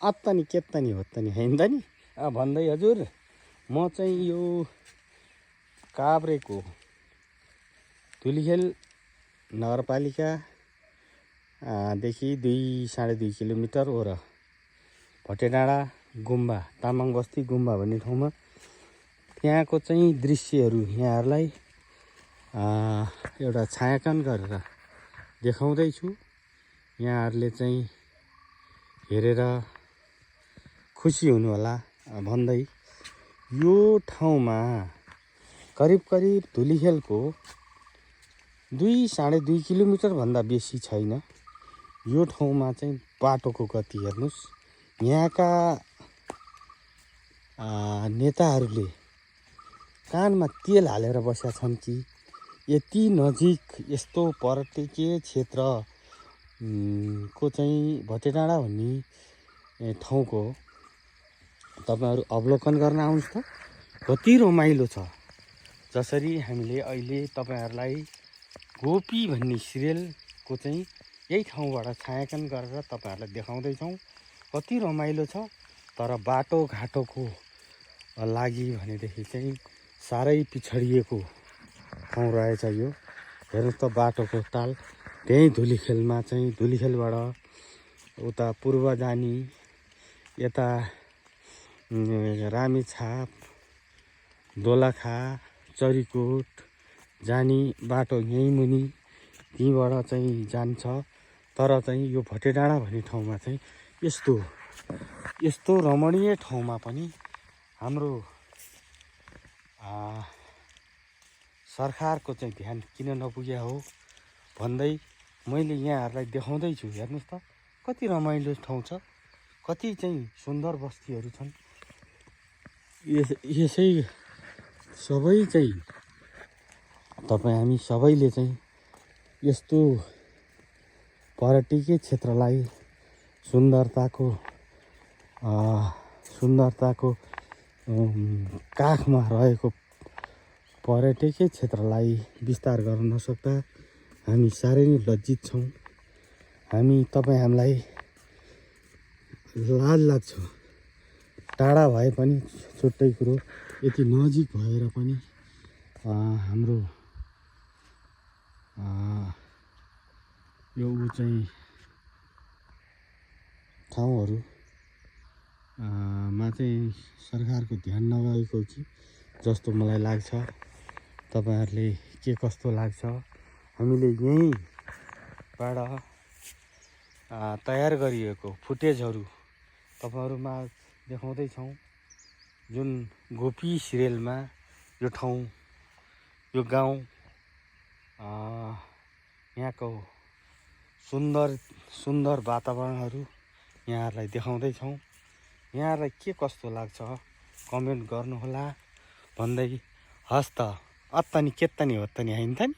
अत्तनी केत्तनी होत्तनी होइन त नि भन्दै हजुर म चाहिँ यो काभ्रेको धुलिखेल नगरपालिका देखि 2-2.5 किलोमिटर ओर भटेडाँडा गुम्बा तामाङ बस्ती गुम्बा भन्ने ठाउँमा त्यहाँको चाहिँ दृश्यहरू यहाँहरूलाई एउटा छायाङ्कन गरेर देखाउँदैछु। यहाँहरूले चाहिँ हेरेर खुसी हुनुहोला भन्दै यो ठाउँमा करिब धुलिखेलको 2-2.5 किलोमिटर भन्दा बेसी छैन। यो ठाउँमा चाहिँ बाटोको गति हेर्नुहोस्। यहाँका नेताहरूले कानमा तेल हालेर बसेका छन् कि यति नजिक यस्तो पर्यटकीय क्षेत्र को चाहिँ भटेडाँडा भन्ने ठाउँको तपाईहरु अवलोकन गर्न आउनुहोस् त कति रमाइलो छ। जसरी हामीले अहिले तपाईहरुलाई गोपी भन्ने सिरियलको चाहिँ यही ठाउँबाट छायाङ्कन गरेर तपाईहरुलाई देखाउँदै छौं। कति रमाइलो छ। तर बाटो घाटोको लागि भनेदेखि चाहिँ सारै पिछडिएको ठाउँ रहेछ यो। हेर्नुस् त बाटोको ताल त्यही धुलिखेलमा चाहिँ धुलिखेलबाट उता पूर्व जानी यता रामेछाप दोलखा चरीकोट जानी बाटो यही मुनि तीबाट चाहिँ जान्छ। तर चाहिँ यो भटेडाँडा भन्ने ठाउँमा चाहिँ यस्तो रमणीय ठाउँमा पनि हाम्रो सरकारको चाहिँ ध्यान किन नपुग्या हो भन्दै मैले यहाँहरूलाई देखाउँदै छु। हेर्नुस् त कति रमाइलो ठाउँ छ। कति चाहिँ सुन्दर बस्तीहरू छन्। यसै सबै चाहिँ हामी सबैले चाहिँ यस्तो पर्यटकीय क्षेत्रलाई सुन्दरताको काखमा रहेको पर्यटकीय क्षेत्रलाई विस्तार गर्न नसक्दा हामी साह्रै नै लज्जित छौं। हामीलाई लाज लाग्छ। टाढा भए पनि छुट्टै कुरो, यति नजिक भएर पनि हाम्रो यो चाहिँ ठाउँहरू मा चाहिँ सरकारको ध्यान नगएको कि जस्तो मलाई लाग्छ। तपाईहरुले के कस्तो लाग्छ? हामीले यहीँबाट तयार गरिएको फुटेजहरू तपाईहरुमा देखाउँदै छौं। जुन गोपी सिरियलमा यो ठाउँ यो गाउँ यहाँको सुन्दर वातावरणहरू यहाँहरूलाई देखाउँदै छौं। यहाँहरूलाई के कस्तो लाग्छ कमेन्ट गर्नुहोला भन्दै हस्त अत्तनी केत्तनी होत्तनी हैन त नि।